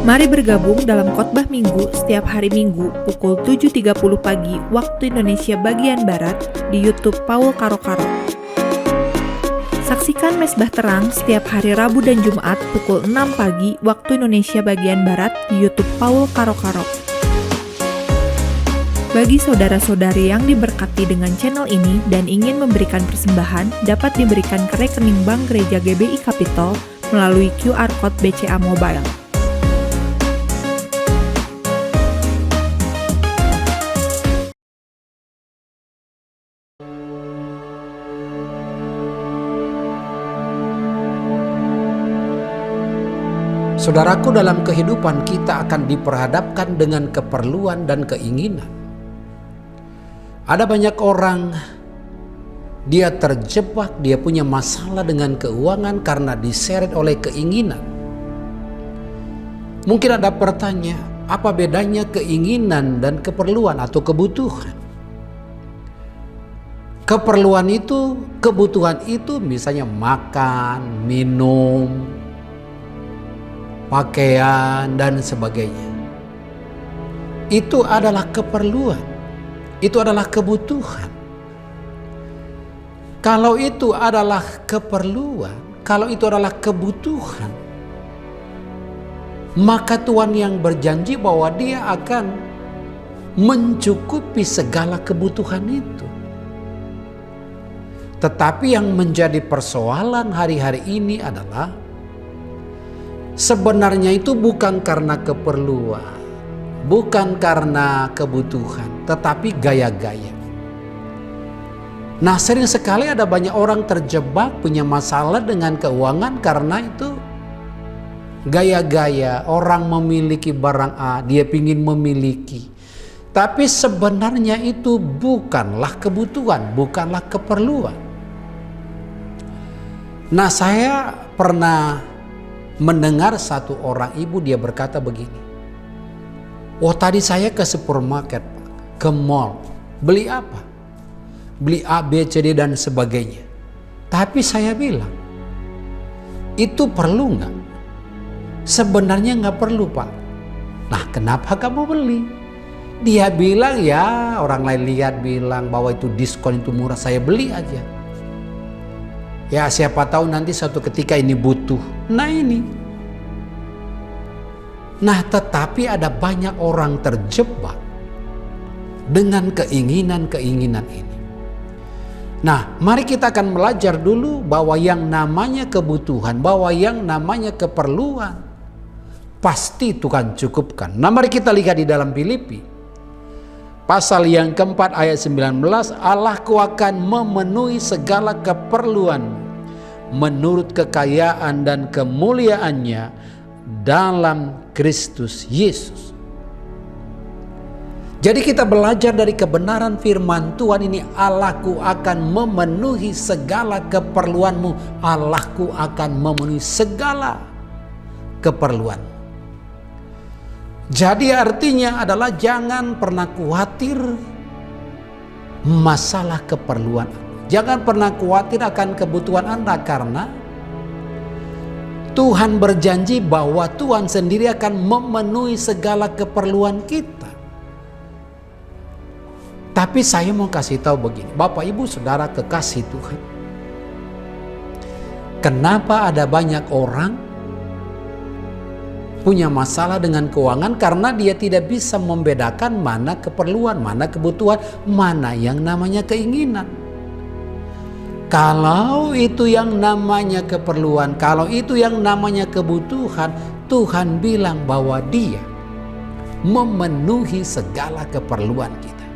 Mari bergabung dalam khotbah Minggu setiap hari Minggu pukul 7.30 pagi waktu Indonesia bagian Barat di YouTube Paul Karo-Karo. Saksikan Mesbah Terang setiap hari Rabu dan Jumat pukul 6 pagi waktu Indonesia bagian Barat di YouTube Paul Karo-Karo. Bagi saudara-saudari yang diberkati dengan channel ini dan ingin memberikan persembahan, dapat diberikan ke rekening Bank Gereja GBI Capital melalui QR Code BCA Mobile. Saudaraku, dalam kehidupan kita akan diperhadapkan dengan keperluan dan keinginan. Ada banyak orang, dia terjebak, dia punya masalah dengan keuangan karena diseret oleh keinginan. Mungkin ada pertanyaan, apa bedanya keinginan dan keperluan atau kebutuhan? Keperluan itu, kebutuhan itu misalnya makan, minum, pakaian dan sebagainya. Itu adalah keperluan. Itu adalah kebutuhan. Kalau itu adalah keperluan, kalau itu adalah kebutuhan, maka Tuhan yang berjanji bahwa Dia akan mencukupi segala kebutuhan itu. Tetapi yang menjadi persoalan hari-hari ini adalah sebenarnya itu bukan karena keperluan, bukan karena kebutuhan, tetapi gaya-gaya. Nah, sering sekali ada banyak orang terjebak punya masalah dengan keuangan karena itu gaya-gaya. Orang memiliki barang A, dia ingin memiliki. Tapi sebenarnya itu bukanlah kebutuhan, bukanlah keperluan. Nah, saya pernah mendengar satu orang ibu, dia berkata begini, "Oh, tadi saya ke supermarket, ke mall, beli apa? Beli A, B, C, D dan sebagainya. Tapi saya bilang, itu perlu nggak? Sebenarnya nggak perlu, Pak. Nah, kenapa kamu beli?" Dia bilang, ya orang lain lihat bilang bahwa itu diskon, itu murah, saya beli aja. Ya siapa tahu nanti suatu ketika ini butuh. Nah ini. Nah, tetapi ada banyak orang terjebak dengan keinginan-keinginan ini. Nah, mari kita akan belajar dulu bahwa yang namanya kebutuhan, bahwa yang namanya keperluan pasti Tuhan cukupkan. Nah, mari kita lihat di dalam Filipi pasal yang keempat ayat 19, Allahku akan memenuhi segala keperluan menurut kekayaan dan kemuliaannya dalam Kristus Yesus. Jadi kita belajar dari kebenaran firman Tuhan ini, Allahku akan memenuhi segala keperluanmu. Allahku akan memenuhi segala keperluan. Jadi artinya adalah jangan pernah khawatir masalah keperluan. Jangan pernah khawatir akan kebutuhan Anda, karena Tuhan berjanji bahwa Tuhan sendiri akan memenuhi segala keperluan kita. Tapi saya mau kasih tahu begini, Bapak Ibu Saudara kekasih Tuhan. Kenapa ada banyak orang punya masalah dengan keuangan? Karena dia tidak bisa membedakan mana keperluan, mana kebutuhan, mana yang namanya keinginan. Kalau itu yang namanya keperluan, kalau itu yang namanya kebutuhan, Tuhan bilang bahwa Dia memenuhi segala keperluan kita.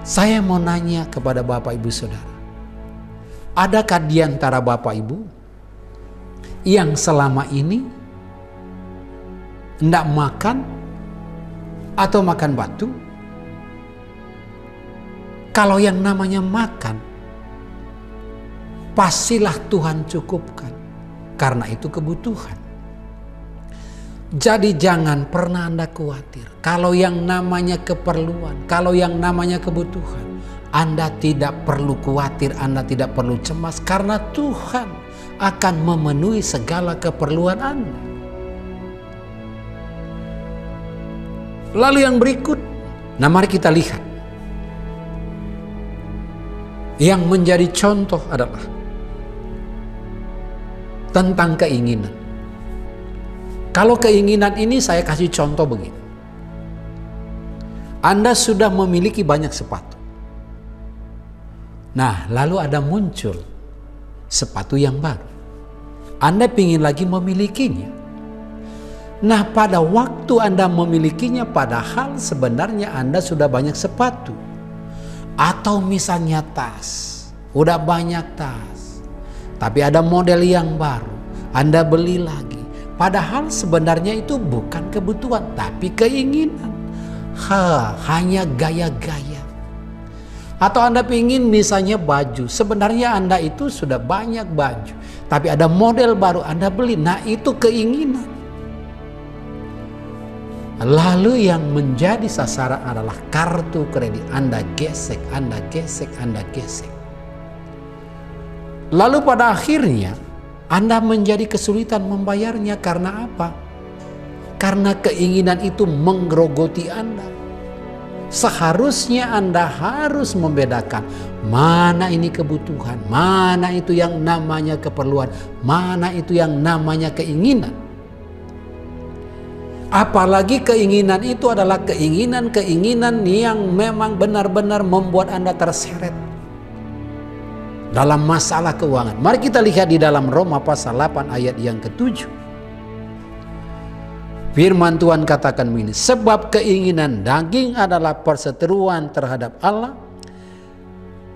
Saya mau nanya kepada Bapak Ibu Saudara, adakah di antara Bapak Ibu yang selama ini tidak makan atau makan batu? Kalau yang namanya makan, pastilah Tuhan cukupkan, karena itu kebutuhan. Jadi jangan pernah Anda khawatir. Kalau yang namanya keperluan, kalau yang namanya kebutuhan, Anda tidak perlu khawatir, Anda tidak perlu cemas, karena Tuhan akan memenuhi segala keperluan Anda. Lalu yang berikut, nah mari kita lihat. Yang menjadi contoh adalah tentang keinginan. Kalau keinginan ini saya kasih contoh begini. Anda sudah memiliki banyak sepatu. Nah, lalu ada muncul sepatu yang baru. Anda ingin lagi memilikinya. Nah, pada waktu Anda memilikinya, padahal sebenarnya Anda sudah banyak sepatu. Atau misalnya tas, udah banyak tas. Tapi ada model yang baru, Anda beli lagi. Padahal sebenarnya itu bukan kebutuhan, tapi keinginan. Hanya gaya-gaya. Atau Anda ingin misalnya baju, sebenarnya Anda itu sudah banyak baju. Tapi ada model baru Anda beli, nah itu keinginan. Lalu yang menjadi sasaran adalah kartu kredit. Anda gesek, Anda gesek, Anda gesek. Lalu pada akhirnya Anda menjadi kesulitan membayarnya karena apa? Karena keinginan itu menggerogoti Anda. Seharusnya Anda harus membedakan mana ini kebutuhan, mana itu yang namanya keperluan, mana itu yang namanya keinginan. Apalagi keinginan itu adalah keinginan-keinginan yang memang benar-benar membuat Anda terseret dalam masalah keuangan. Mari kita lihat di dalam Roma pasal 8 ayat yang ke-7. Firman Tuhan katakan begini, sebab keinginan daging adalah perseteruan terhadap Allah,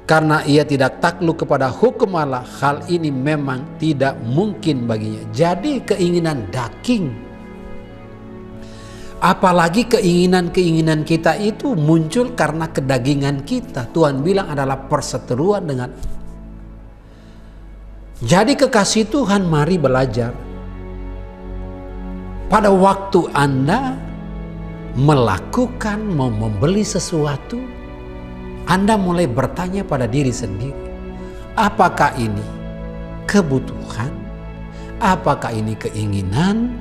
karena ia tidak takluk kepada hukum Allah, hal ini memang tidak mungkin baginya. Jadi keinginan daging, apalagi keinginan-keinginan kita itu muncul karena kedagingan kita. Tuhan bilang adalah perseteruan dengan. Jadi kekasih Tuhan, mari belajar. Pada waktu Anda melakukan, mau membeli sesuatu, Anda mulai bertanya pada diri sendiri, apakah ini kebutuhan? Apakah ini keinginan?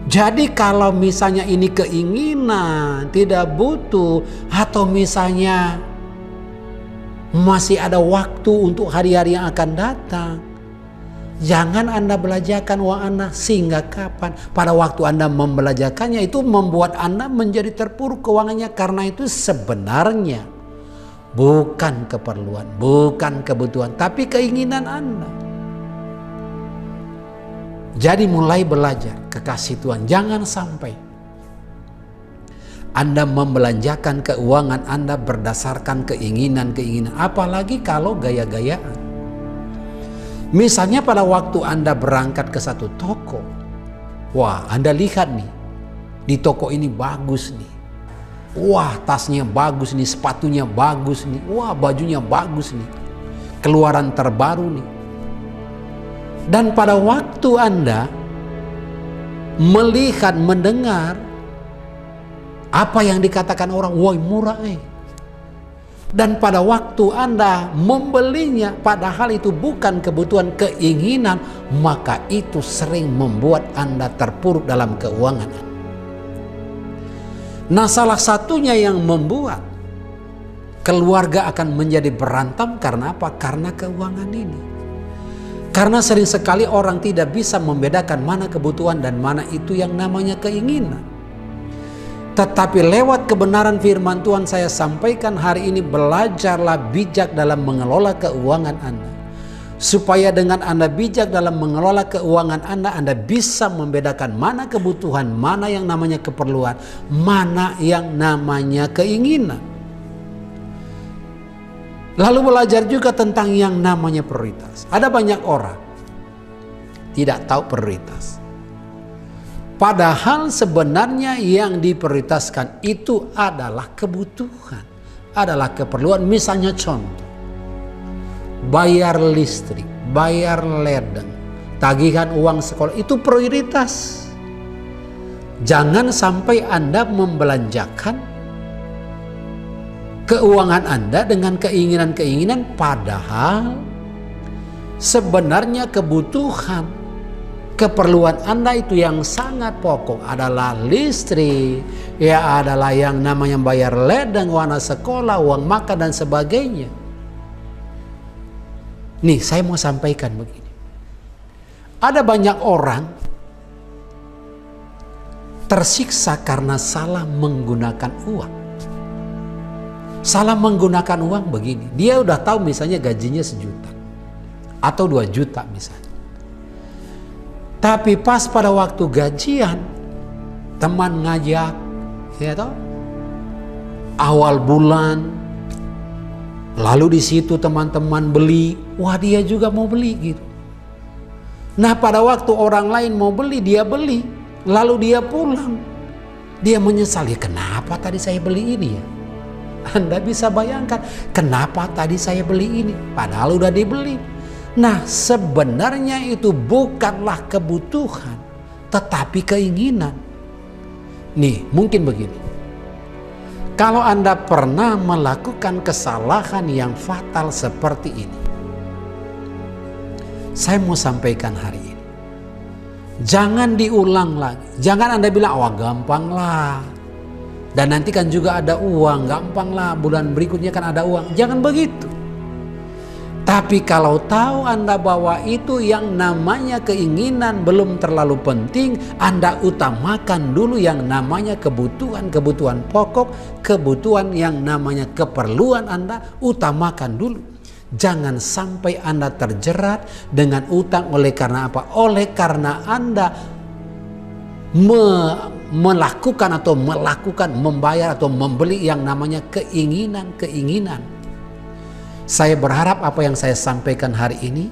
Jadi kalau misalnya ini keinginan, tidak butuh, atau misalnya masih ada waktu untuk hari-hari yang akan datang, jangan Anda belanjakan uang Anda sehingga kapan. Pada waktu Anda membelanjakannya itu membuat Anda menjadi terpuruk keuangannya, karena itu sebenarnya bukan keperluan, bukan kebutuhan, tapi keinginan Anda. Jadi mulai belajar, kekasih Tuhan, jangan sampai Anda membelanjakan keuangan Anda berdasarkan keinginan-keinginan, apalagi kalau gaya-gayaan. Misalnya pada waktu Anda berangkat ke satu toko, wah Anda lihat nih, di toko ini bagus nih. Wah tasnya bagus nih, sepatunya bagus nih, wah bajunya bagus nih, keluaran terbaru nih. Dan pada waktu Anda melihat, mendengar apa yang dikatakan orang, wah murah Dan pada waktu Anda membelinya, padahal itu bukan kebutuhan, keinginan, maka itu sering membuat Anda terpuruk dalam keuangan. Nah, salah satunya yang membuat keluarga akan menjadi berantem karena apa? Karena keuangan ini. Karena sering sekali orang tidak bisa membedakan mana kebutuhan dan mana itu yang namanya keinginan. Tetapi lewat kebenaran firman Tuhan saya sampaikan hari ini, belajarlah bijak dalam mengelola keuangan Anda. Supaya dengan Anda bijak dalam mengelola keuangan Anda bisa membedakan mana kebutuhan, mana yang namanya keperluan, mana yang namanya keinginan. Lalu belajar juga tentang yang namanya prioritas. Ada banyak orang tidak tahu prioritas. Padahal sebenarnya yang diprioritaskan itu adalah kebutuhan, adalah keperluan. Misalnya contoh, bayar listrik, bayar ledeng, tagihan uang sekolah, itu prioritas. Jangan sampai Anda membelanjakan keuangan Anda dengan keinginan-keinginan, padahal sebenarnya kebutuhan keperluan Anda itu yang sangat pokok adalah listrik, ya adalah yang namanya bayar ledeng, uang sekolah, uang makan dan sebagainya. Nih, saya mau sampaikan begini. Ada banyak orang tersiksa karena salah menggunakan uang. Salah menggunakan uang begini. Dia udah tahu misalnya gajinya 1 juta atau 2 juta misalnya. Tapi pas pada waktu gajian, teman ngajak, ya toh, awal bulan, lalu di situ teman-teman beli, wah dia juga mau beli gitu. Nah pada waktu orang lain mau beli, dia beli, lalu dia pulang, dia menyesali, kenapa tadi saya beli ini ya? Anda bisa bayangkan, kenapa tadi saya beli ini, padahal udah dibeli. Nah sebenarnya itu bukanlah kebutuhan, tetapi keinginan. Nih mungkin begini, kalau Anda pernah melakukan kesalahan yang fatal seperti ini, saya mau sampaikan hari ini, jangan diulang lagi. Jangan Anda bilang, wah gampang lah, dan nanti kan juga ada uang, gampang lah, bulan berikutnya kan ada uang. Jangan begitu. Tapi kalau tahu Anda bahwa itu yang namanya keinginan belum terlalu penting, Anda utamakan dulu yang namanya kebutuhan pokok, kebutuhan yang namanya keperluan Anda, utamakan dulu. Jangan sampai Anda terjerat dengan utang. Oleh karena apa? Oleh karena Anda melakukan, membayar atau membeli yang namanya keinginan. Saya berharap apa yang saya sampaikan hari ini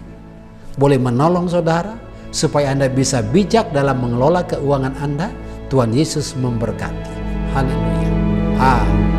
boleh menolong saudara supaya Anda bisa bijak dalam mengelola keuangan Anda. Tuhan Yesus memberkati. Haleluya. Amin.